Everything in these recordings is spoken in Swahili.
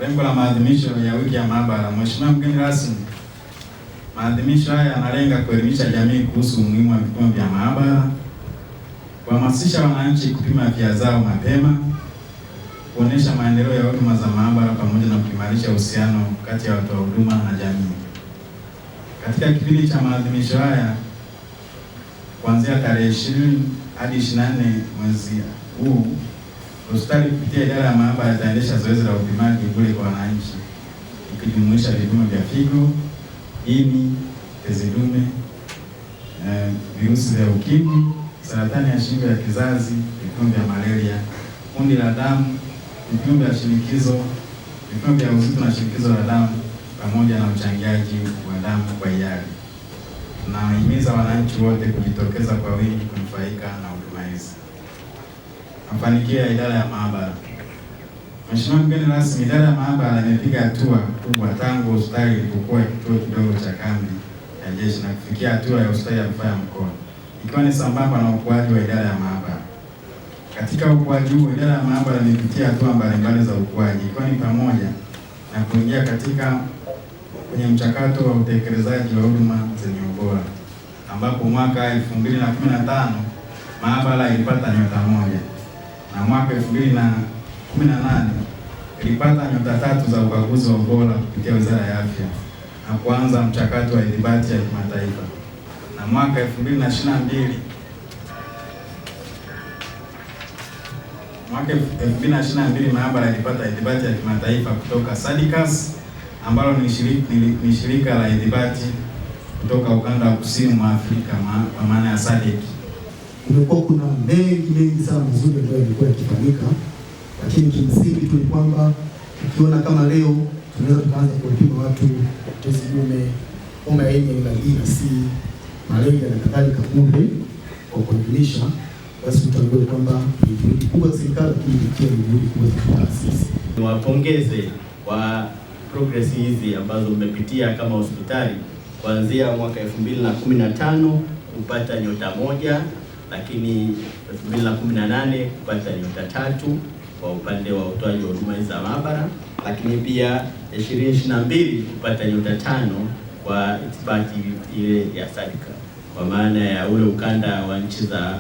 Lengo la maadhimisho ya wiki ya maabara. Mheshimiwa mgeni rasmi, maadhimisho haya yanalenga kuelimisha jamii kuhusu umuhimu wa vipimo vya maabara, kuhamasisha wananchi kupima afya zao mapema, kuonesha maendeleo ya huduma za maabara pamoja na kuimarisha uhusiano kati ya watoa huduma na jamii. Katika kipindi cha maadhimisho haya kuanzia tarehe 20 hadi 24 mwezi huu, hospitali kupitia idara ya maabara itaendesha zoezi la upimaji bure kwa wananchi, ikijumuisha vipimo vya figo, ini, tezi dume, virusi vya ukimwi, saratani ya shingo ya kizazi, vipimo vya malaria, kundi la damu, vipimo vya shinikizo, vipimo vya uzito na shinikizo la damu, pamoja na uchangiaji wa damu kwa hiari. Tunahimiza wananchi wote kujitokeza kwa wingi kunufaika na huduma hizi. Mafanikio ya idara ya maabara. Mheshimiwa mgeni rasmi, idara ya maabara imepiga hatua kubwa tangu hospitali ilipokuwa kituo kidogo cha kambi ya jeshi na kufikia hatua ya hospitali ya rufaa ya mkoa, ikiwa ni sambamba na ukuaji wa idara ya maabara. Katika ukuaji huu, idara ya maabara imepitia hatua mbalimbali za ukuaji, ikiwa ni pamoja na kuingia kwenye mchakato wa utekelezaji wa huduma zenye ubora, ambapo mwaka 2015 maabara ilipata nyota 1 na mwaka 2018 ilipata nyota 3 za ukaguzi wa ubora kupitia Wizara ya Afya na kuanza mchakato wa ithibati ya kimataifa. Na mwaka 2022 maabara ilipata ithibati ya kimataifa kutoka SADCAS ambalo ni shirika la ithibati kutoka ukanda wa kusini mwa Afrika kwa maana ya SADC. Kumekuwa kuna mengi sana mazuri ambayo yalikuwa yakifanyika, lakini kimsingi tu ni kwamba ukiona kama leo tunaweza tukaanza kuwapima watu tezi dume, homa ya ini aina B na C, malaria na kadhalika bure kwa kuelimisha, basi tutambue kwamba ni juhudi kubwa za serikali, lakini pia ni juhudi kubwa za taasisi. Niwapongeze kwa progress hizi ambazo mmepitia kama hospitali kuanzia mwaka 2015 kupata nyota 1, lakini 2018 kupata nyota 3 kwa upande wa utoaji wa huduma za maabara, lakini pia 2022 kupata nyota 5 kwa ithibati ile ya SADC kwa maana ya ule ukanda wa nchi za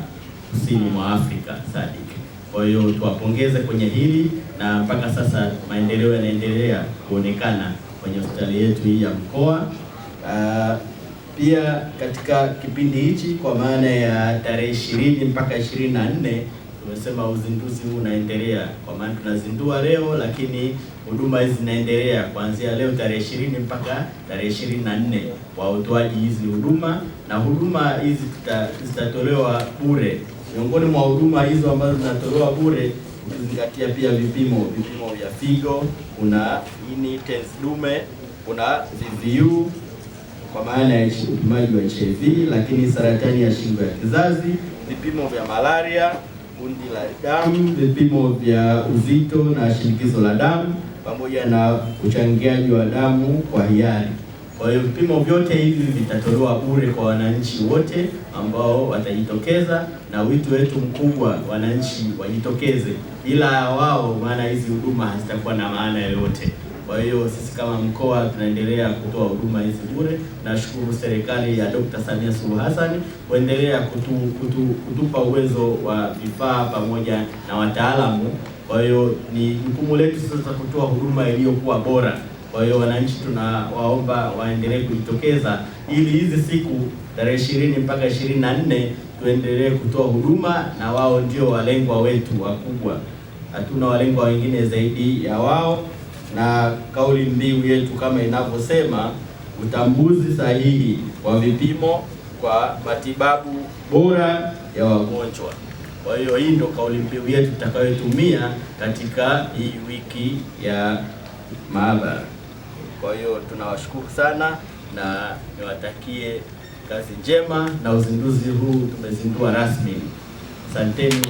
kusini mwa Afrika SADC. Kwa hiyo tuwapongeze kwenye hili, na mpaka sasa maendeleo yanaendelea kuonekana kwenye hospitali yetu hii ya mkoa. Pia katika kipindi hichi kwa maana ya tarehe 20 mpaka 24 tumesema uzinduzi huu unaendelea, kwa maana tunazindua leo, lakini huduma hizi zinaendelea kuanzia leo tarehe 20 mpaka tarehe 24 kwa utoaji hizi huduma, na huduma hizi zitatolewa bure. Miongoni mwa huduma hizo ambazo zinatolewa bure ukizingatia pia vipimo vya figo, kuna ini, tezi dume, kuna VVU kwa maana ya upimaji wa HIV, lakini saratani ya shingo ya kizazi, vipimo vya malaria, kundi la damu, vipimo vya uzito na shinikizo la damu, pamoja na uchangiaji wa damu kwa hiari. Kwa hiyo vipimo vyote hivi vitatolewa bure kwa wananchi wote ambao watajitokeza, na wito wetu mkubwa wananchi wajitokeze, ila wao maana hizi huduma hazitakuwa na maana yoyote. Kwa hiyo sisi kama mkoa tunaendelea kutoa huduma hizi bure. Nashukuru serikali ya Dr. Samia Suluhu Hassan kuendelea kutupa uwezo wa vifaa pamoja na wataalamu. Kwa hiyo ni jukumu letu sasa kutoa huduma iliyokuwa bora. Kwa hiyo wananchi tunawaomba waendelee kujitokeza ili hizi siku tarehe 20 mpaka 24 tuendelee kutoa huduma, na wao ndio walengwa wetu wakubwa. Hatuna walengwa wengine zaidi ya wao, na kauli mbiu yetu kama inavyosema utambuzi sahihi wa vipimo kwa matibabu bora ya wagonjwa. Kwa hiyo hii ndio kauli mbiu yetu tutakayotumia katika hii wiki ya maabara. Kwa hiyo tunawashukuru sana na niwatakie kazi njema, na uzinduzi huu tumezindua rasmi. Asanteni.